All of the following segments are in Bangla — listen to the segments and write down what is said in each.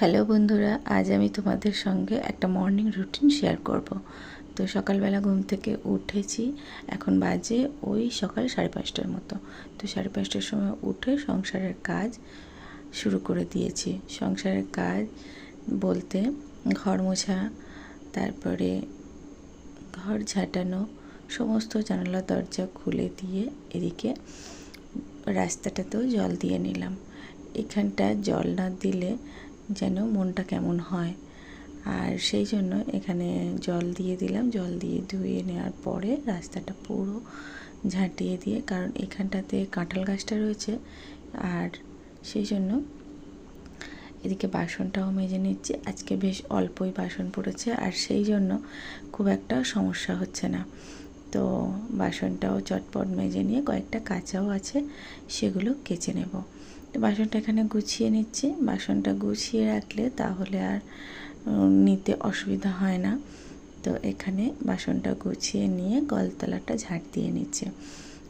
হ্যালো বন্ধুরা, আজ আমি তোমাদের সঙ্গে একটা মর্নিং রুটিন শেয়ার করব। তো সকালবেলা ঘুম থেকে উঠেছি, এখন বাজে ওই সকাল 5:30টার মতো। তো 5:30টার সময় উঠে সংসারের কাজ শুরু করে দিয়েছি। সংসারের কাজ বলতে ঘর মোছা, তারপরে ঘর ঝাঁটানো, সমস্ত জানালা দরজা খুলে দিয়ে এদিকে রাস্তাটাতেও জল দিয়ে নিলাম। এখানটা জল না দিলে যেন মনটা কেমন হয়, আর সেই জন্য এখানে জল দিয়ে দিলাম। জল দিয়ে ধুয়ে নেওয়ার পরে রাস্তাটা পুরো ঝাঁটিয়ে দিয়ে, কারণ এখানটাতে কাঁঠাল গাছটা রয়েছে, আর সেই জন্য এদিকে বাসনটাও মেজে নিচ্ছি। আজকে বেশ অল্পই বাসন পড়েছে, আর সেই জন্য খুব একটা সমস্যা হচ্ছে না। তো বাসনটাও চটপট মেজে নিয়ে কয়েকটা কাঁচাও আছে, সেগুলো কেচে নেব। তো বাসনটা এখানে গুছিয়ে নিচ্ছি। বাসনটা গুছিয়ে রাখলে তাহলে আর নিতে অসুবিধা হয় না। তো এখানে বাসনটা গুছিয়ে নিয়ে কলতলাটা ঝাঁট দিয়ে নিচ্ছে।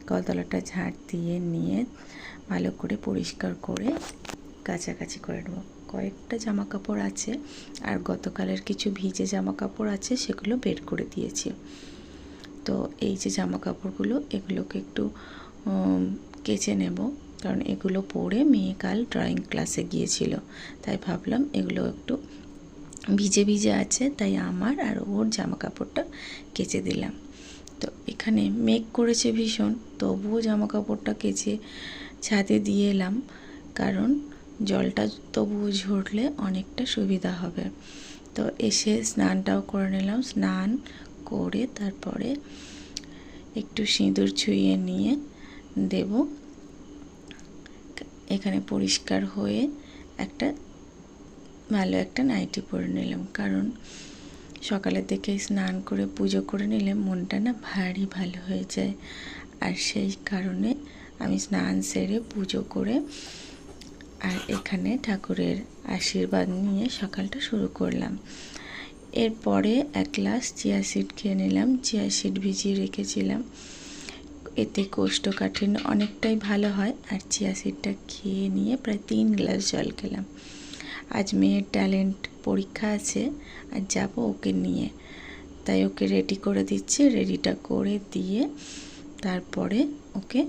কলতলাটা ঝাঁট দিয়ে নিয়ে ভালো করে পরিষ্কার করে কাচাকাচি করে নেব। কয়েকটা জামা কাপড় আছে, আর গতকালের কিছু ভিজে জামা কাপড় আছে, সেগুলো বের করে দিয়েছি। তো এই যে জামা কাপড়গুলো, এগুলোকে একটু কেচে নেব, কারণ এগুলো পরে মেয়ে কাল ড্রয়িং ক্লাসে গিয়েছিল, তাই ভাবলাম এগুলো একটু ভিজে ভিজে আছে, তাই আমার আর ওর জামা কাপড়টা কেচে দিলাম। তো এখানে মেঘ করেছে ভীষণ, তবুও জামা কাপড়টা কেচে ছাদে দিয়ে এলাম, কারণ জলটা তবুও ঝরলে অনেকটা সুবিধা হবে। তো এসে স্নানটাও করে নিলাম। স্নান করে তারপরে একটু সিঁদুর ছুঁয়ে নিয়ে দেব। এখানে পরিষ্কার হয়ে ভালো একটা নাইটি পরে নিলাম, কারণ সকালের দিকে স্নান করে পুজো করে নিলে মনটা না ভারী ভালো হয়ে যায়, আর সেই কারণে আমি স্নান সেরে পুজো করে আর এখানে ঠাকুরের আশীর্বাদ নিয়ে সকালটা শুরু করলাম। এরপরে এক গ্লাস চিয়া সিড খেয়ে নিলাম। চিয়া সিড ভিজিয়ে রেখেছিলাম, এতে কোষ্ঠকাঠিন্য অনেকটাই ভালো হয়। আর চিয়া সিডটা খেয়ে নিয়ে প্রায় 3 গ্লাস জল খেলাম। আজ মেয়ের ট্যালেন্ট পরীক্ষা আছে, আর যাব ওকে নিয়ে, তাই ওকে রেডি করে দিচ্ছি। রেডিটা করে দিয়ে তারপরে ওকে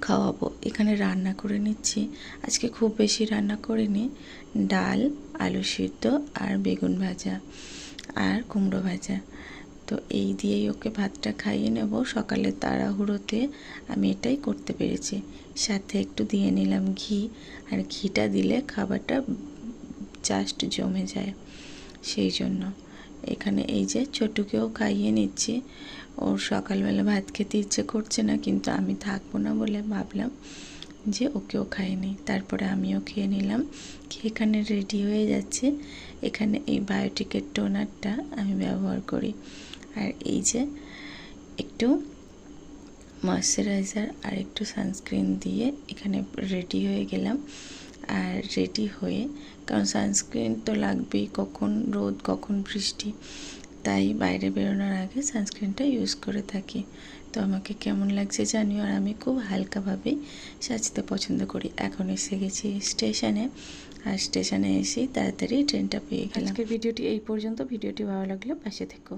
খাওয়াবো। এখানে রান্না করে নিচ্ছি। আজকে খুব বেশি রান্না করিনি, ডাল, আলু সিদ্ধ আর বেগুন ভাজা আর কুমড়ো ভাজা। তো এই দিয়েই ওকে ভাতটা খাইয়ে নেব। সকালে তাড়াহুড়োতে আমি এটাই করতে পেরেছি। সাথে একটু দিয়ে নিলাম ঘি, আর ঘিটা দিলে খাবারটা জাস্ট জমে যায়, সেই জন্য এখানে এই যে ছোটুকেও খাইয়ে নিচ্ছি। ওর সকালবেলা ভাত খেতে ইচ্ছে করছে না, কিন্তু আমি থাকবো না বলে ভাবলাম যে ওকেও খাইয়ে নিই। তারপরে আমিও খেয়ে নিলাম। এখানে রেডি হয়ে যাচ্ছে। এখানে এই বায়োটিকের টোনারটা আমি ব্যবহার করি, আর এই যে একটু ময়শ্চারাইজার আর একটু সানস্ক্রিন দিয়ে এখানে রেডি হয়ে গেলাম। আর রেডি হয়ে, কারণ সানস্ক্রিন তো লাগবেই, কখন রোদ কখন বৃষ্টি, তাই বাইরে বেরোনোর আগে সানস্ক্রিনটা ইউজ করে থাকি। তো আমাকে কেমন লাগছে জানিও, আর আমি খুব হালকাভাবেই সাজতে পছন্দ করি। এখন এসে গেছি স্টেশনে, আর স্টেশনে এসেই তাড়াতাড়ি ট্রেনটা পেয়ে গেলাম। আজকের ভিডিওটি এই পর্যন্ত। ভিডিওটি ভালো লাগলে পাশে থেকো।